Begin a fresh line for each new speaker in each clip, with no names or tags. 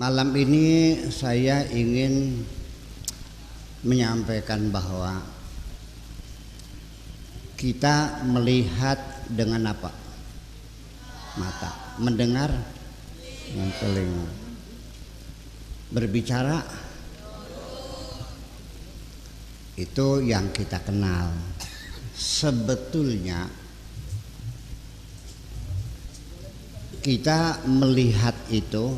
Malam ini saya ingin menyampaikan bahwa kita melihat dengan apa? Mata. Mendengar dengan telinga. Berbicara itu yang kita kenal. Sebetulnya kita melihat itu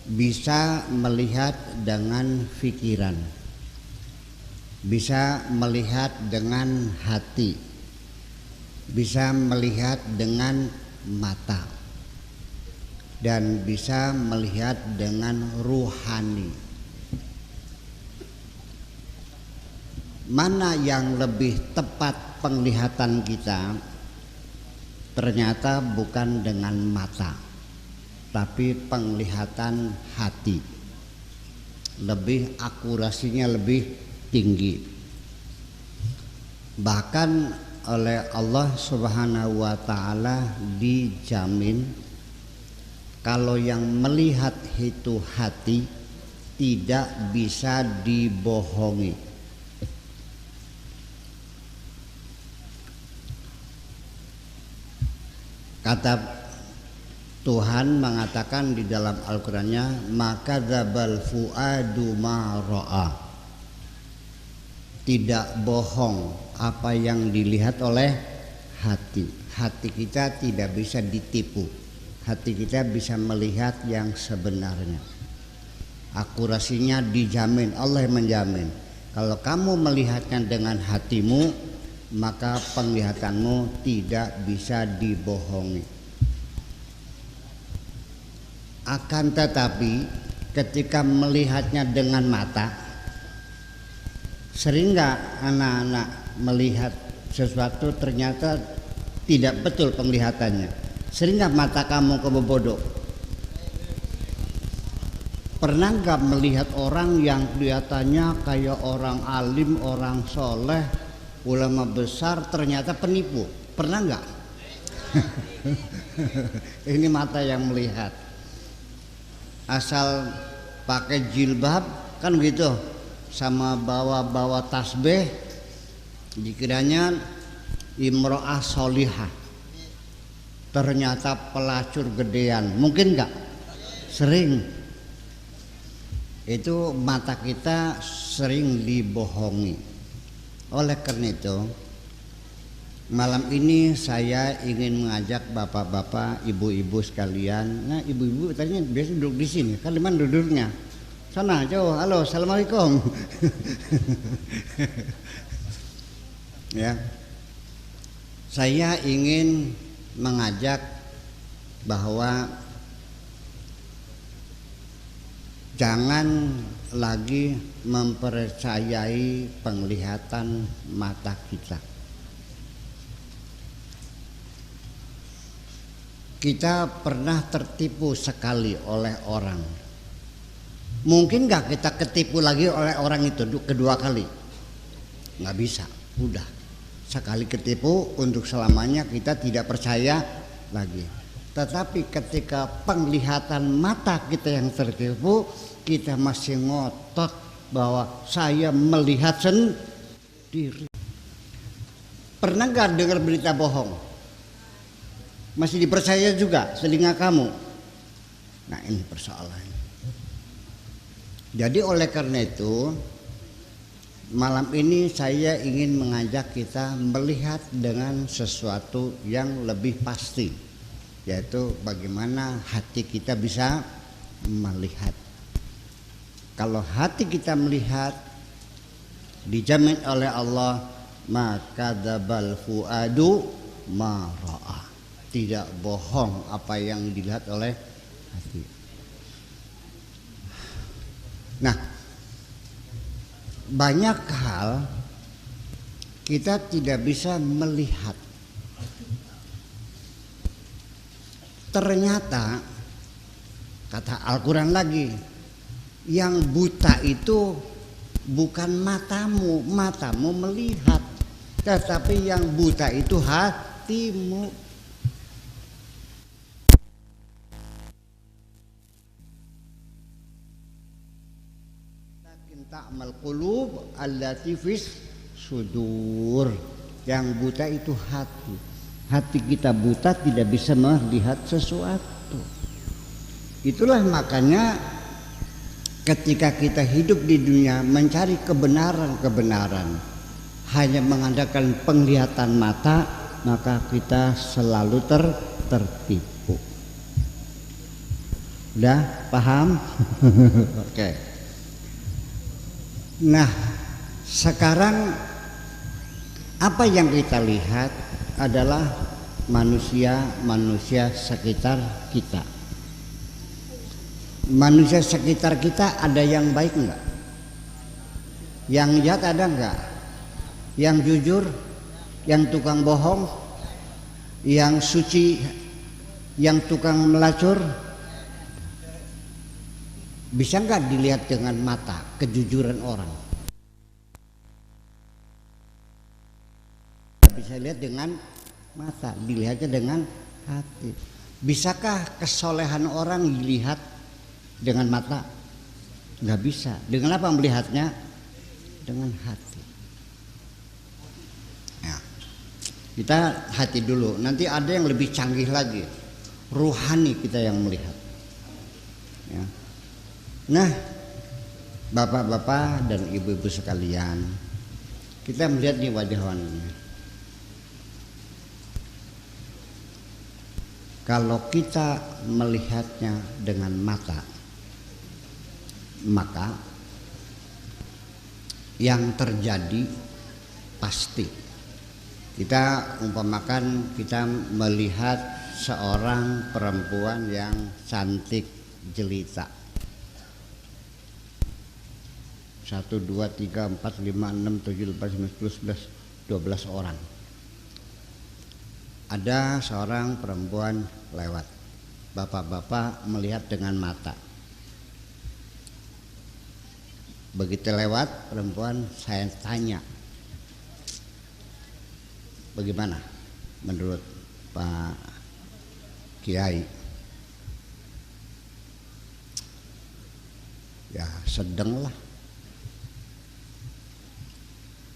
bisa melihat dengan pikiran, bisa melihat dengan hati, bisa melihat dengan mata, dan bisa melihat dengan ruhani. Mana yang lebih tepat penglihatan kita? Ternyata bukan dengan mata, tapi penglihatan hati. Lebih akurasinya lebih tinggi. Bahkan oleh Allah Subhanahu wa taala dijamin kalau yang melihat itu hati tidak bisa dibohongi. Kata Tuhan mengatakan di dalam Al-Qur'annya, maka dzabal fuadu ma ra'a. Tidak bohong apa yang dilihat oleh hati. Hati kita tidak bisa ditipu. Hati kita bisa melihat yang sebenarnya. Akurasinya dijamin, Allah yang menjamin. Kalau kamu melihatnya dengan hatimu, maka penglihatanmu tidak bisa dibohongi. Akan tetapi ketika melihatnya dengan mata, sering gak anak-anak melihat sesuatu ternyata tidak betul penglihatannya? Sering gak mata kamu kebobodo? Pernah gak melihat orang yang kelihatannya kayak orang alim, orang soleh, ulama besar, ternyata penipu? Pernah nggak? Ini mata yang melihat. Asal pakai jilbab kan gitu, sama bawa tasbih, dikiranya imro'ah solihah, ternyata pelacur gedean. Mungkin nggak? Sering. Itu mata kita sering dibohongi. Oleh karena itu, malam ini saya ingin mengajak bapak-bapak, ibu-ibu sekalian. Nah, ibu-ibu tadinya biasa duduk di sini, kan di mana duduknya? Sana, jauh. Halo, assalamualaikum. Ya, saya ingin mengajak bahwa jangan lagi mempercayai penglihatan mata kita. Kita pernah tertipu sekali oleh orang. Mungkin gak kita ketipu lagi oleh orang itu kedua kali? Gak bisa, udah. Sekali ketipu untuk selamanya kita tidak percaya lagi. Tetapi ketika penglihatan mata kita yang tertipu, kita masih ngotot bahwa saya melihat sendiri. Pernah gak dengar berita bohong? Masih dipercaya juga telinga kamu? Nah, ini persoalannya. Jadi oleh karena itu, malam ini saya ingin mengajak kita melihat dengan sesuatu yang lebih pasti, yaitu bagaimana hati kita bisa melihat. Kalau hati kita melihat, dijamin oleh Allah, maka dzabal fuadu ma ra'a. Tidak bohong apa yang dilihat oleh hati. Nah, banyak hal kita tidak bisa melihat. Ternyata kata Al-Quran lagi, yang buta itu bukan matamu, matamu melihat, tetapi yang buta itu hatimu. ta'mal qulub allati fis sudur. Yang buta itu hati. Hati kita buta, tidak bisa melihat sesuatu. Itulah makanya ketika kita hidup di dunia mencari kebenaran hanya mengandalkan penglihatan mata, maka kita selalu tertipu. Udah paham? Oke. Nah, sekarang apa yang kita lihat adalah manusia sekitar kita. Manusia sekitar kita ada yang baik enggak? Yang jahat ada enggak? Yang jujur, yang tukang bohong, yang suci, yang tukang melacur? Bisa enggak dilihat dengan mata kejujuran orang? Bisa lihat dengan mata, dilihatnya dengan hati. Bisakah kesolehan orang dilihat dengan mata? Nggak bisa. Dengan apa melihatnya? Dengan hati. Nah, kita hati dulu. Nanti ada yang lebih canggih lagi, ruhani kita yang melihat. Ya. Nah, bapak-bapak dan ibu-ibu sekalian, kita melihat nih wajah ini. Kalau kita melihatnya dengan mata, maka yang terjadi pasti kita umpamakan kita melihat seorang perempuan yang cantik jelita. 1, 2, 3, 4, 5, 6, 7, 8, 9, 10, 11, 12 orang. Ada seorang perempuan lewat. Bapak-bapak melihat dengan mata. Begitu lewat perempuan, saya tanya, bagaimana menurut Pak Kiai? Ya sedang lah.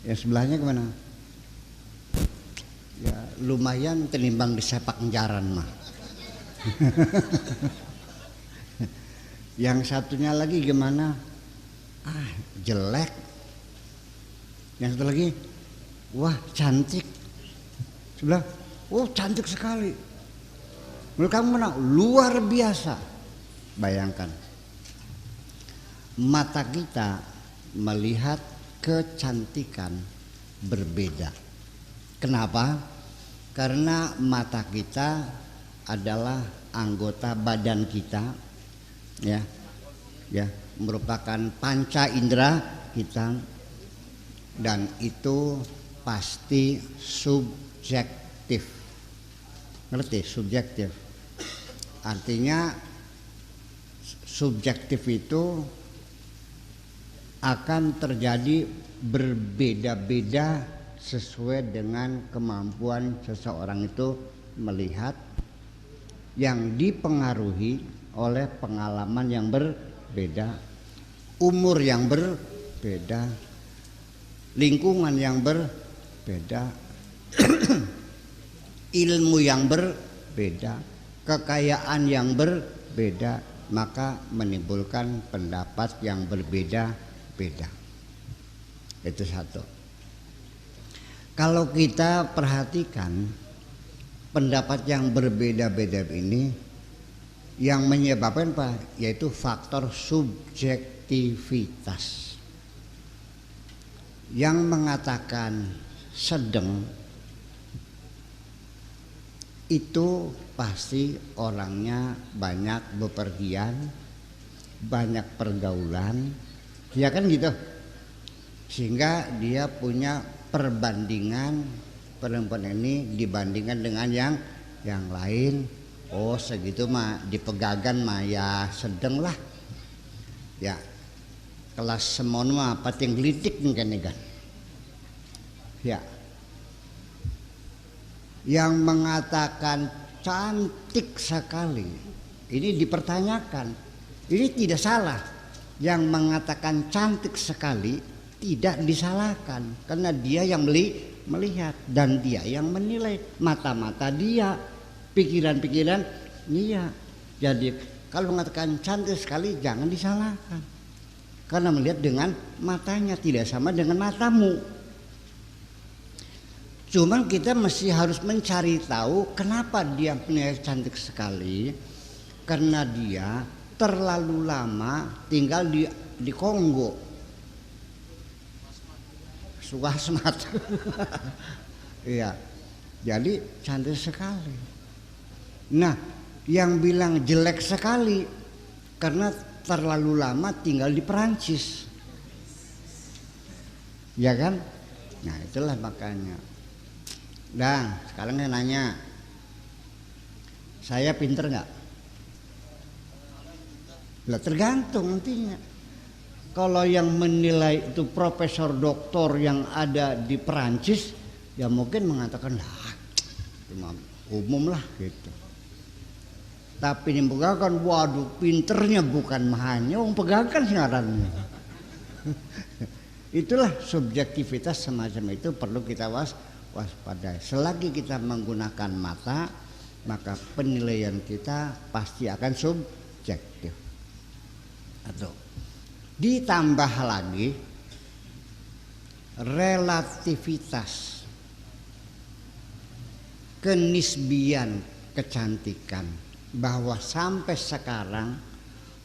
Yang sebelahnya kemana? Ya lumayan tenimbang di sepak jaran mah. Yang satunya lagi gimana? Jelek. Yang satu lagi, wah cantik. Sebelah, oh cantik sekali. Menurut kamu mana? Luar biasa. Bayangkan, mata kita melihat kecantikan berbeda. Kenapa? Karena mata kita adalah anggota badan kita, ya, merupakan panca indera kita, dan itu pasti subjektif. Ngerti? Subjektif. Artinya subjektif itu akan terjadi berbeda-beda sesuai dengan kemampuan seseorang itu melihat, yang dipengaruhi oleh pengalaman yang berbeda, umur yang berbeda, lingkungan yang berbeda, ilmu yang berbeda, kekayaan yang berbeda, maka menimbulkan pendapat yang berbeda-beda. Itu satu. Kalau kita perhatikan pendapat yang berbeda-beda ini, yang menyebabkan apa? Yaitu faktor subjektivitas. Yang mengatakan sedang itu pasti orangnya banyak bepergian, banyak pergaulan, ya kan gitu. Sehingga dia punya perbandingan, perempuan ini dibandingkan dengan yang lain. Oh segitu mah dipegagan mah ya sedang lah. Ya kelas semon mah pating gelitik kan kan. Ya. Yang mengatakan cantik sekali ini dipertanyakan. Ini tidak salah. yang mengatakan cantik sekali tidak disalahkan karena dia yang melihat dan dia yang menilai, mata-mata dia, pikiran-pikiran dia. Jadi kalau mengatakan cantik sekali jangan disalahkan karena melihat dengan matanya tidak sama dengan matamu. Cuman kita mesti harus mencari tahu kenapa dia punya cantik sekali, karena dia terlalu lama tinggal di Kongo, Suasmat. Iya, jadi cantik sekali. Nah, yang bilang jelek sekali karena terlalu lama tinggal di Perancis, ya kan? Nah itulah makanya. Nah sekarang saya nanya, saya pinter nggak? Lah tergantung nantinya. Kalau yang menilai itu profesor doktor yang ada di Perancis, ya mungkin mengatakan lah cuma umum lah gitu. Tapi yang pegagan, waduh pinternya bukan mahanya, wong pegagan ngarannya. Itulah subjektivitas semacam itu perlu kita waspadai. Selagi kita menggunakan mata, maka penilaian kita pasti akan subjektif. Atau ditambah lagi relativitas kenisbian kecantikan, bahwa sampai sekarang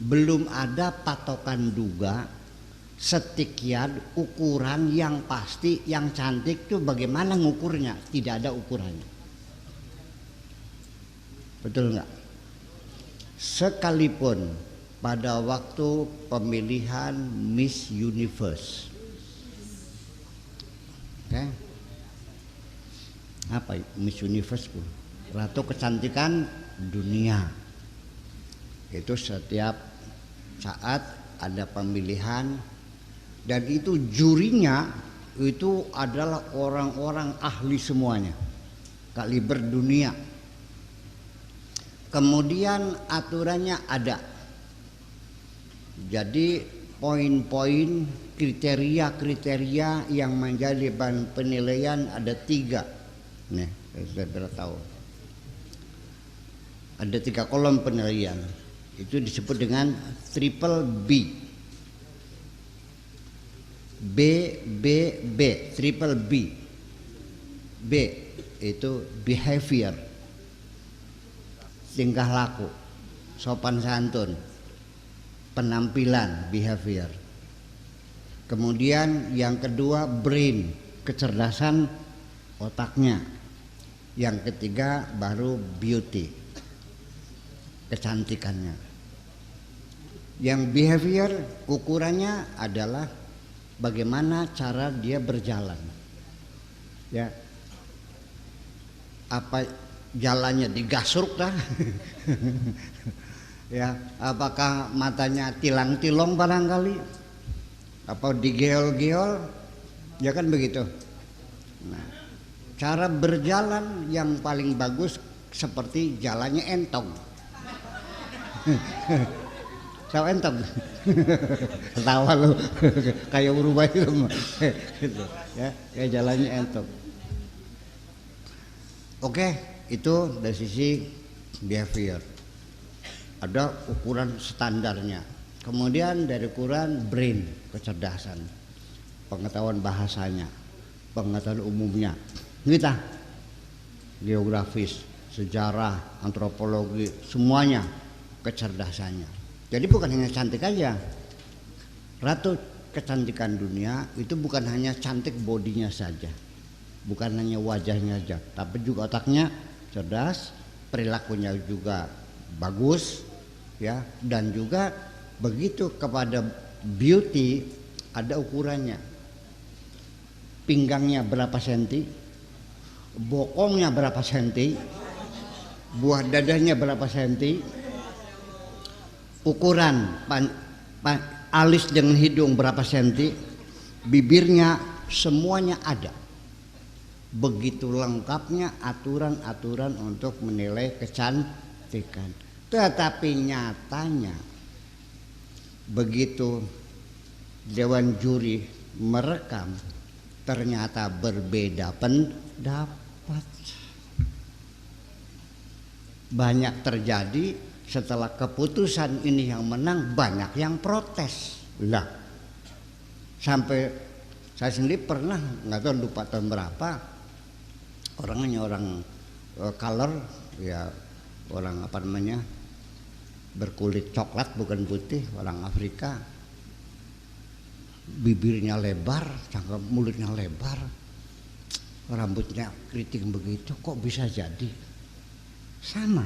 belum ada patokan duga sekian ukuran yang pasti yang cantik itu bagaimana ngukurnya, tidak ada ukurannya. Betul nggak? Sekalipun pada waktu pemilihan Miss Universe, okay? Apa Miss Universe? Ratu kecantikan dunia. Itu setiap saat ada pemilihan dan itu jurinya itu adalah orang-orang ahli semuanya, kaliber dunia. Kemudian aturannya ada. Jadi poin-poin kriteria-kriteria yang menjadi bahan penilaian ada 3. Nih, saya tahu. Ada 3 kolom penilaian. Itu disebut dengan triple B. Triple B. B itu behavior, tingkah laku, sopan santun, penampilan, behavior. Kemudian yang kedua brain, kecerdasan otaknya. Yang ketiga baru beauty, kecantikannya. Yang behavior ukurannya adalah bagaimana cara dia berjalan. Ya. Apa jalannya digasruk dah? Ya, apakah matanya tilang-tilong barangkali? Apa digeol-geol? Ya kan begitu. Nah, cara berjalan yang paling bagus seperti jalannya entong. Tahu entong? Ketawa lu. Kayak berubah itu. Gitu. Ya, kayak jalannya entong. Oke, itu dari sisi behavior. Ada ukuran standarnya. Kemudian dari ukuran brain, kecerdasan, pengetahuan bahasanya, pengetahuan umumnya, kita geografis, sejarah, antropologi, semuanya kecerdasannya. Jadi bukan hanya cantik aja. Ratu kecantikan dunia itu bukan hanya cantik bodinya saja, bukan hanya wajahnya saja, tapi juga otaknya cerdas, perilakunya juga bagus, ya, dan juga begitu kepada beauty ada ukurannya. Pinggangnya berapa senti, bokongnya berapa senti, buah dadanya berapa senti, ukuran alis dengan hidung berapa senti, bibirnya, semuanya ada. Begitu lengkapnya aturan-aturan untuk menilai kecantikan. Tetapi nyatanya begitu dewan juri merekam ternyata berbeda pendapat. Banyak terjadi setelah keputusan ini yang menang, banyak yang protes. Lah, sampai saya sendiri pernah, nggak tahu lupa tahun berapa, orangnya orang color, ya orang apa namanya, berkulit coklat bukan putih, orang Afrika, bibirnya lebar, cakep, mulutnya lebar, rambutnya keriting begitu, kok bisa jadi sama.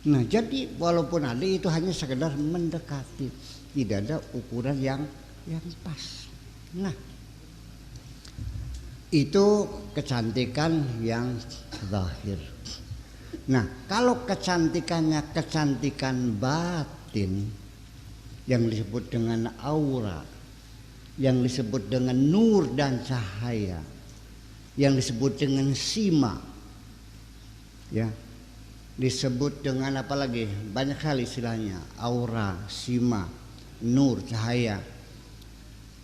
Nah, jadi walaupun ada itu hanya sekedar mendekati, tidak ada ukuran yang pas. Nah, itu kecantikan yang zahir. Nah, kalau kecantikannya kecantikan batin yang disebut dengan aura, yang disebut dengan nur dan cahaya, yang disebut dengan sima, ya, disebut dengan apa lagi? Banyak sekali istilahnya, aura, sima, nur, cahaya.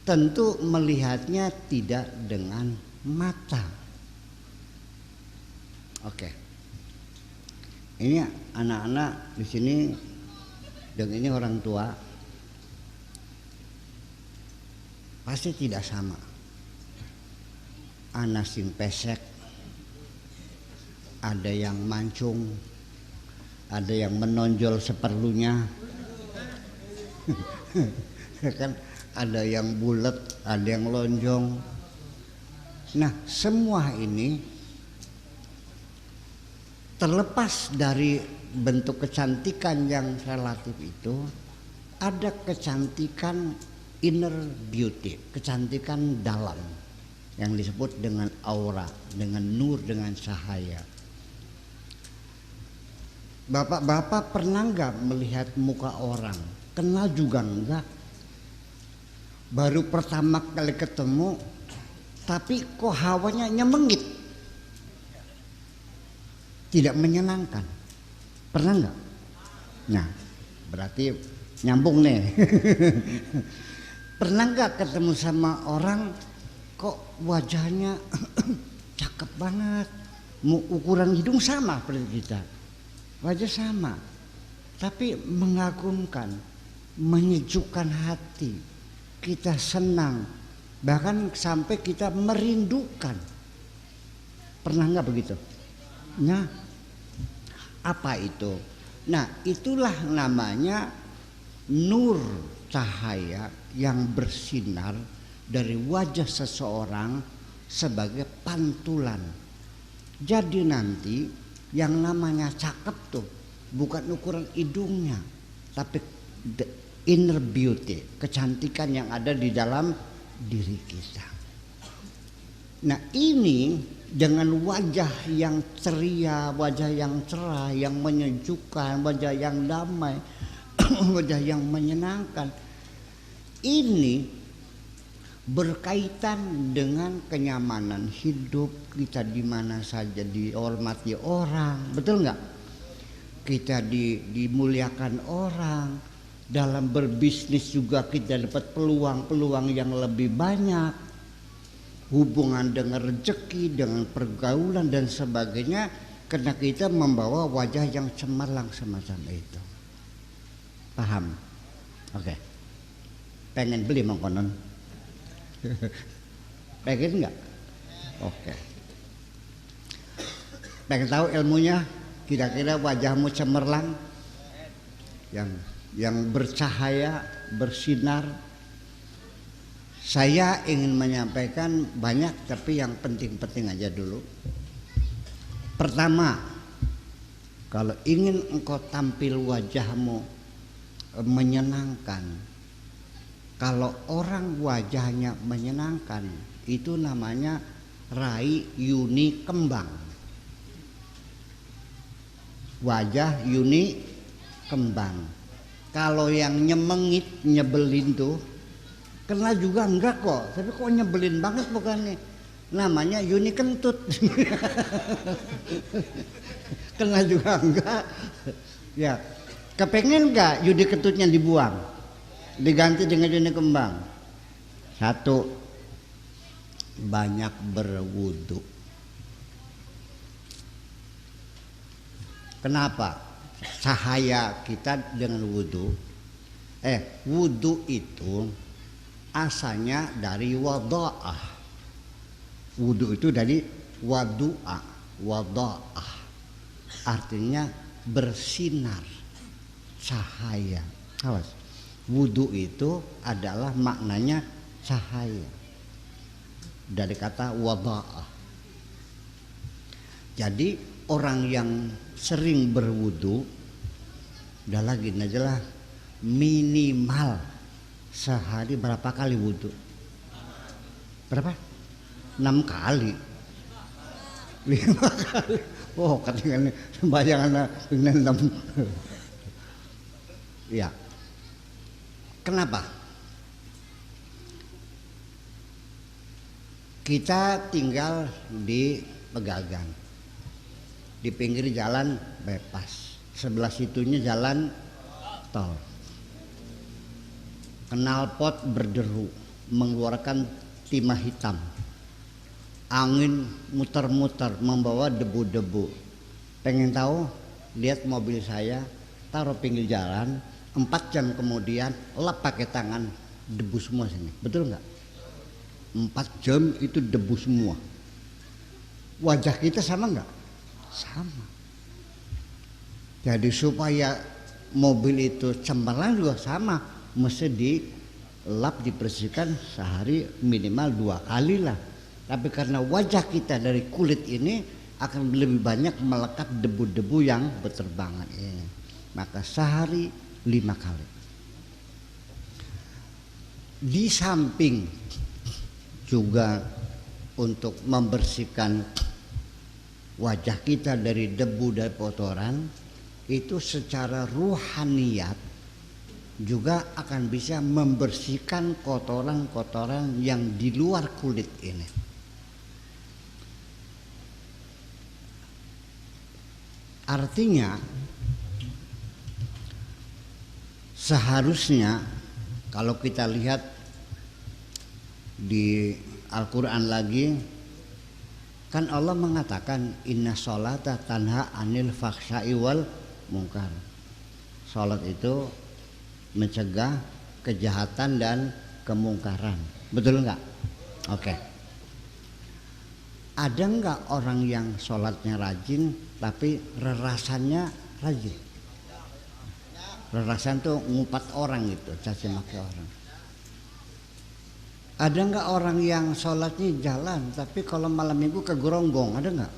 Tentu melihatnya tidak dengan mata. Oke. Ini anak-anak di sini dan ini orang tua pasti tidak sama. Anak sing pesek, ada yang mancung, ada yang menonjol seperlunya, kan ada yang bulat, ada yang lonjong. Nah, semua ini terlepas dari bentuk kecantikan yang relatif itu, ada kecantikan inner beauty, kecantikan dalam yang disebut dengan aura, dengan nur, dengan cahaya. Bapak-bapak pernah nggak melihat muka orang? Kenal juga enggak? Baru pertama kali ketemu, tapi kok hawanya nyemengit, tidak menyenangkan. Pernah nggak? Nah, berarti nyambung nih. Pernah nggak ketemu sama orang kok wajahnya cakep banget, ukuran hidung sama seperti kita, wajah sama, tapi mengagumkan, menyejukkan hati, kita senang, bahkan sampai kita merindukan. Pernah nggak begitu? Nah, apa itu? Nah, itulah namanya nur, cahaya yang bersinar dari wajah seseorang sebagai pantulan. Jadi nanti yang namanya cakep tuh bukan ukuran hidungnya, tapi the inner beauty, kecantikan yang ada di dalam diri kita. Nah, ini dengan wajah yang ceria, wajah yang cerah, yang menyejukkan, wajah yang damai, wajah yang menyenangkan, ini berkaitan dengan kenyamanan hidup kita, di mana saja dihormati orang, betul nggak? Kita dimuliakan orang, dalam berbisnis juga kita dapat peluang-peluang yang lebih banyak, hubungan dengan rezeki, dengan pergaulan dan sebagainya, karena kita membawa wajah yang cemerlang semacam itu. Paham? Oke. Pengen beli mengkonon? Pengen nggak? Oke. Pengen tahu ilmunya? Kira-kira wajahmu cemerlang, yang bercahaya, bersinar. Saya ingin menyampaikan banyak, tapi yang penting-penting aja dulu. Pertama, kalau ingin engkau tampil wajahmu menyenangkan, kalau orang wajahnya menyenangkan, itu namanya rai yuni kembang. Wajah yuni kembang. Kalau yang nyemengit, nyebelin tuh, kena juga enggak kok, tapi kok nyebelin banget bukannya, namanya yuni kentut. Kena juga enggak. Ya, kepengen enggak yuni kentutnya dibuang? diganti dengan jenis kembang. Satu, banyak berwudu. Kenapa? Cahaya kita dengan wudu. Wudu itu asalnya dari wada'ah. Wudu itu dari wadu'a, wada'ah. Artinya bersinar, cahaya. Awas. Wudu itu adalah maknanya cahaya. Dari kata wada'ah. Jadi orang yang sering berwudu, udah lagi aja minimal sehari berapa kali wudu? Berapa? 6 kali. 5 kali. Oh, katanya bayangan dengan 6. Ya. Kenapa? Kita tinggal di Pegagan, di pinggir jalan bebas, sebelah situnya jalan tol. Knalpot berderu, mengeluarkan timah hitam. Angin muter-muter membawa debu-debu. Pengen tahu? Lihat mobil saya, taruh pinggir jalan, 4 jam kemudian lap pakai tangan, debu semua sini. Betul nggak? 4 jam itu debu semua. Wajah kita sama nggak? Sama. Jadi supaya mobil itu cemerlang juga sama, mesti dilap, dibersihkan sehari minimal 2 kali lah. Tapi karena wajah kita dari kulit ini akan lebih banyak melekat debu-debu yang berterbangan ini, maka sehari 5 kali. Di samping juga untuk membersihkan wajah kita dari debu dan kotoran, itu secara ruhaniyat juga akan bisa membersihkan kotoran-kotoran yang di luar kulit ini. Artinya seharusnya kalau kita lihat di Al-Quran lagi, kan Allah mengatakan inna sholata tanha anil fakhsya'i wal munkar. Sholat itu mencegah kejahatan dan kemungkaran. Betul nggak? Oke. Ada nggak orang yang sholatnya rajin tapi rerasannya rajin? Rerasan tuh ngumpat orang gitu, caci maki orang. Ada nggak orang yang sholatnya jalan tapi kalau malam minggu kegeronggong? Ada nggak?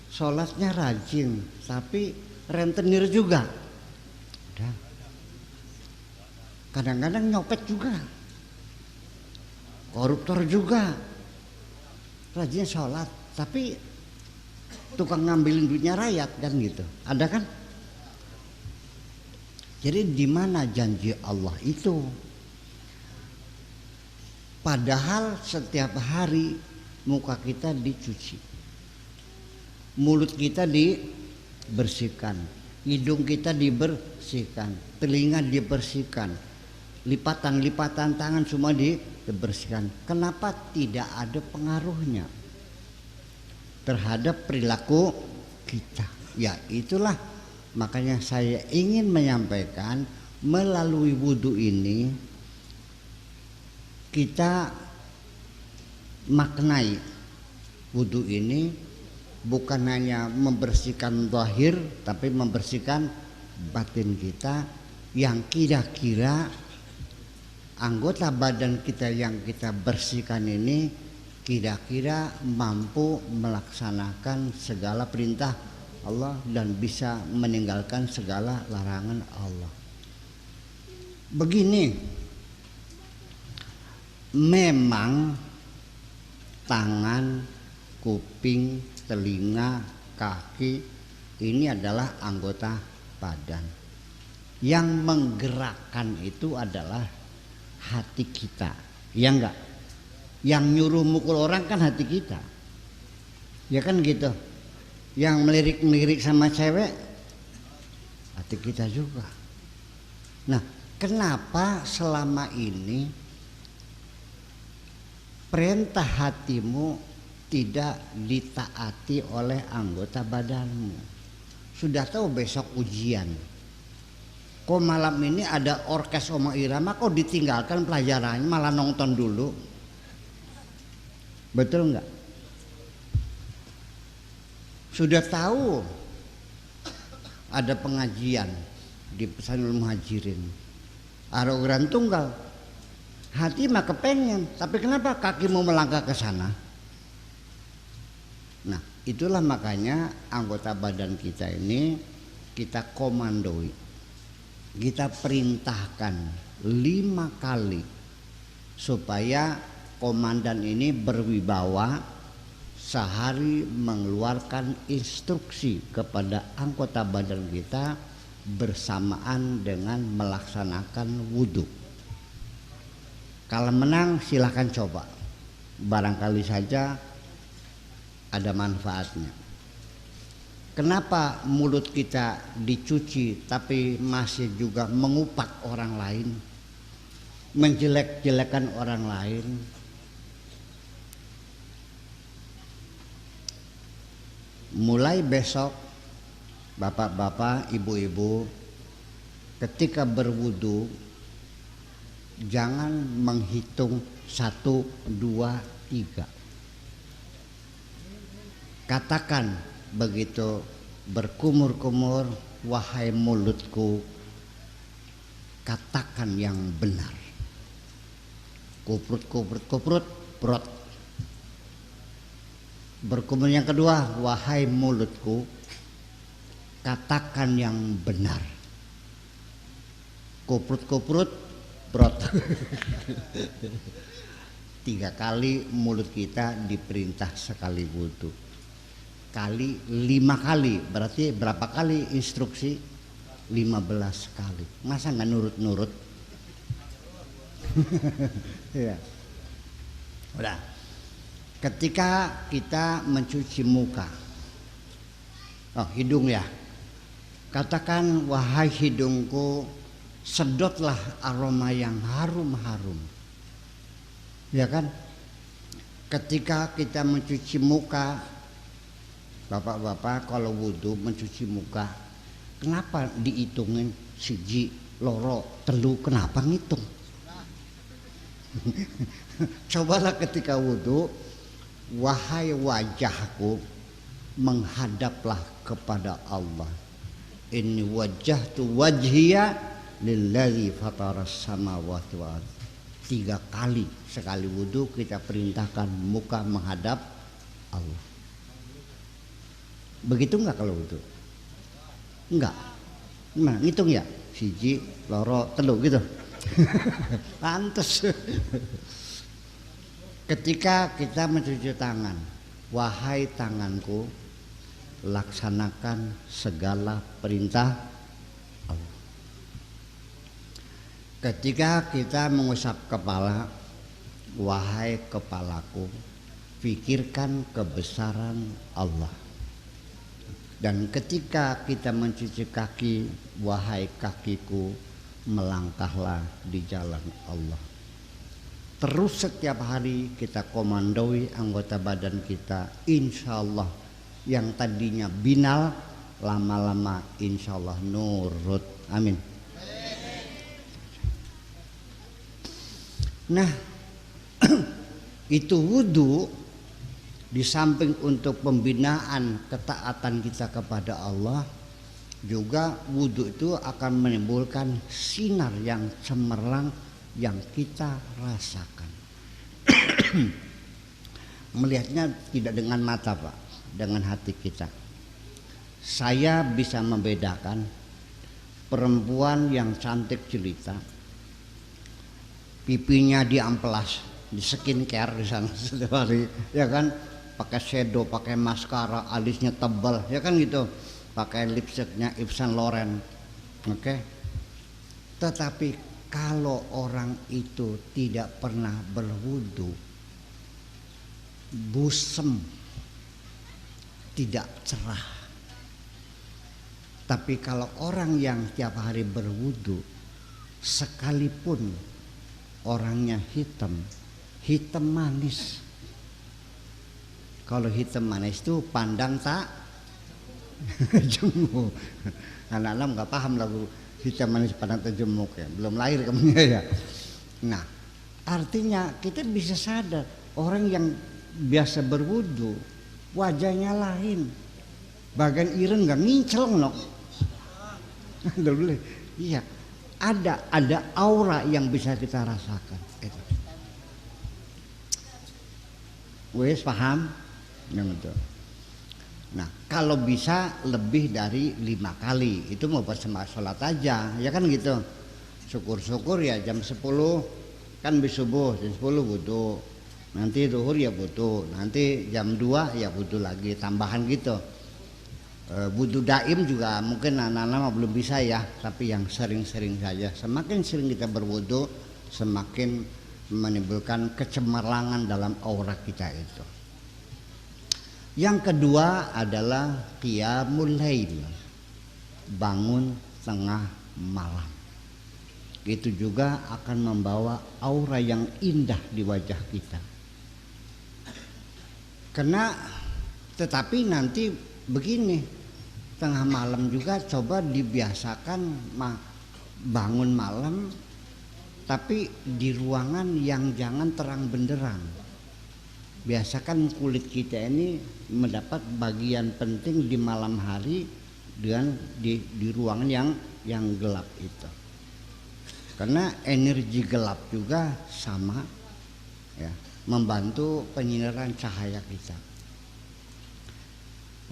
Sholatnya rajin tapi rentenir juga. Ada. Kadang-kadang nyopet juga, koruptor juga, rajin sholat tapi tukang ngambilin duitnya rakyat kan gitu. Ada kan? Jadi di mana janji Allah itu? Padahal setiap hari muka kita dicuci, mulut kita dibersihkan, hidung kita dibersihkan, telinga dibersihkan, lipatan-lipatan tangan semua dibersihkan. Kenapa tidak ada pengaruhnya terhadap perilaku kita? Ya itulah makanya saya ingin menyampaikan melalui wudu ini kita maknai wudu ini bukan hanya membersihkan zahir tapi membersihkan batin kita, yang kira-kira anggota badan kita yang kita bersihkan ini kira-kira mampu melaksanakan segala perintah Allah dan bisa meninggalkan segala larangan Allah. Begini, memang tangan, kuping, telinga, kaki ini adalah anggota badan. Yang menggerakkan itu adalah hati kita, ya enggak? Yang nyuruh mukul orang kan hati kita, ya kan gitu. Yang melirik-melirik sama cewek hati kita juga. Nah, kenapa selama ini perintah hatimu tidak ditaati oleh anggota badanmu? Sudah tahu besok ujian, kok malam ini ada orkes Oma Irama, kok ditinggalkan pelajarannya malah nonton dulu? Betul enggak? Sudah tahu ada pengajian di Pesanul Muhajirin, ada organ tunggal, hati mah kepengen, tapi kenapa kaki mau melangkah ke sana? Nah, itulah makanya anggota badan kita ini kita komandoi, kita perintahkan 5 kali supaya komandan ini berwibawa, sehari mengeluarkan instruksi kepada anggota badan kita bersamaan dengan melaksanakan wudhu. Kalau menang silahkan coba, barangkali saja ada manfaatnya. Kenapa mulut kita dicuci tapi masih juga mengupak orang lain, menjelek-jelekan orang lain? Mulai besok bapak-bapak, ibu-ibu ketika berwudu jangan menghitung 1, 2, 3. Katakan begitu berkumur-kumur, wahai mulutku, katakan yang benar. Kuprut, kuprut, kuprut, prot. Berkumur yang kedua, wahai mulutku, katakan yang benar. Kuprut, kuprut, prot. 3 kali mulut kita diperintah sekali wudu. Kali 5 kali, berarti berapa kali instruksi? 15 kali. Masa nggak nurut-nurut? Ya. Udah. Ketika kita mencuci muka, hidung ya, katakan wahai hidungku, sedotlah aroma yang harum-harum. Ya kan? Ketika kita mencuci muka, bapak-bapak kalau wudhu mencuci muka, kenapa dihitungin 1, loro, 3, kenapa ngitung? Cobalah ketika wudhu, wahai wajahku, menghadaplah kepada Allah. Inni wajjahtu wajhiya lillazi fataras samawati wal ardh. 3 kali sekali wudhu kita perintahkan muka menghadap Allah. Begitu enggak kalau wudhu? Enggak. Gimana? Ngitung ya? 1, loro, 3 gitu. Pantes. Ketika kita mencuci tangan, wahai tanganku, laksanakan segala perintah Allah. Ketika kita mengusap kepala, wahai kepalaku, pikirkan kebesaran Allah. Dan ketika kita mencuci kaki, wahai kakiku, melangkahlah di jalan Allah. Terus setiap hari kita komandoi anggota badan kita, insya Allah yang tadinya binal, lama-lama insya Allah nurut. Amin. Nah, itu wudhu. Di samping untuk pembinaan ketaatan kita kepada Allah, juga wudhu itu akan menimbulkan sinar yang cemerlang yang kita rasakan. Melihatnya tidak dengan mata, Pak, dengan hati kita. Saya bisa membedakan perempuan yang cantik jelita, pipinya diamplas, di skincare di sana setiap hari, ya kan? Pakai shadow, pakai maskara, alisnya tebal, ya kan gitu. Pakai lipstiknya Yves Saint Laurent, oke. Tetapi kalau orang itu tidak pernah berwudu, busem, tidak cerah. Tapi kalau orang yang tiap hari berwudu, sekalipun orangnya hitam manis. Kalau hitam manis itu pandang tak jemu. Anak-anak nggak paham lagu hitam manis pandang tak jemuk ya, belum lahir kamu ya. Nah, artinya kita bisa sadar orang yang biasa berwudu wajahnya lain, bagian ireng nggak ngincel nok. Iya, ada aura yang bisa kita rasakan. Wes paham? Yang itu. Nah, kalau bisa lebih dari 5 kali itu mau bersama sholat aja, ya kan gitu. Syukur-syukur ya jam 10 kan bis subuh, jam 10 wudu. Nanti zuhur ya wudu, nanti jam 2 ya wudu lagi, tambahan gitu. Wudu daim juga mungkin anak-anak belum bisa ya, tapi yang sering-sering saja. Semakin sering kita berwudu, semakin menimbulkan kecemerlangan dalam aura kita itu. Yang kedua adalah qiyamul lail, bangun tengah malam. Itu juga akan membawa aura yang indah di wajah kita. Tetapi nanti begini, tengah malam juga coba dibiasakan bangun malam, tapi di ruangan yang jangan terang benderang. Biasakan kulit kita ini mendapat bagian penting di malam hari dengan di ruangan yang gelap itu. Karena energi gelap juga sama ya, membantu penyinaran cahaya kita.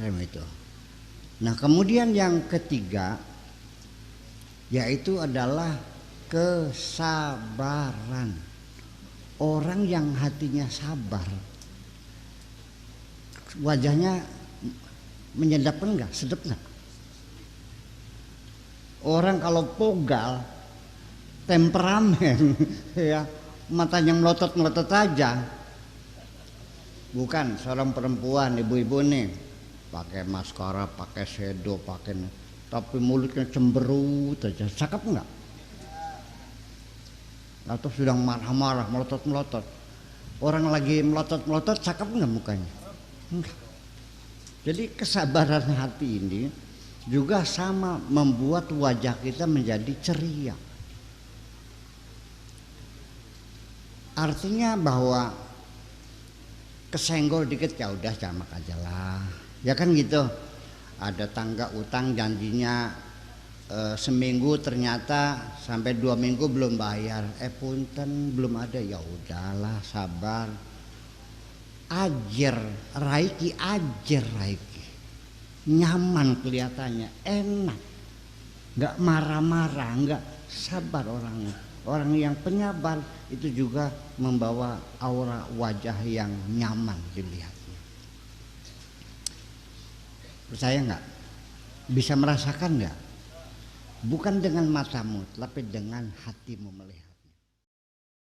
Itu. Nah, kemudian yang ketiga yaitu adalah kesabaran. Orang yang hatinya sabar, wajahnya menyedapkan enggak? Sedap enggak? Orang kalau pogal, temperamen, ya matanya melotot-melotot aja. Bukan seorang perempuan, ibu-ibu nih, pakai maskara, pakai shadow, tapi mulutnya cemberut aja. Cakep enggak? Atau sedang marah-marah, melotot-melotot. Orang lagi melotot-melotot, cakep enggak mukanya? Enggak. Jadi kesabaran hati ini juga sama membuat wajah kita menjadi ceria. Artinya bahwa kesenggol dikit ya udah jamak aja lah. Ya kan gitu. Ada tangga utang janjinya seminggu ternyata sampai 2 minggu belum bayar. Punten belum ada, ya udahlah sabar. Ajar Reiki, nyaman kelihatannya, enak, nggak marah-marah, nggak sabar orangnya. Orang yang penyabar itu juga membawa aura wajah yang nyaman dilihatnya. Percaya nggak? Bisa merasakan nggak? Bukan dengan matamu, tapi dengan hatimu melihat.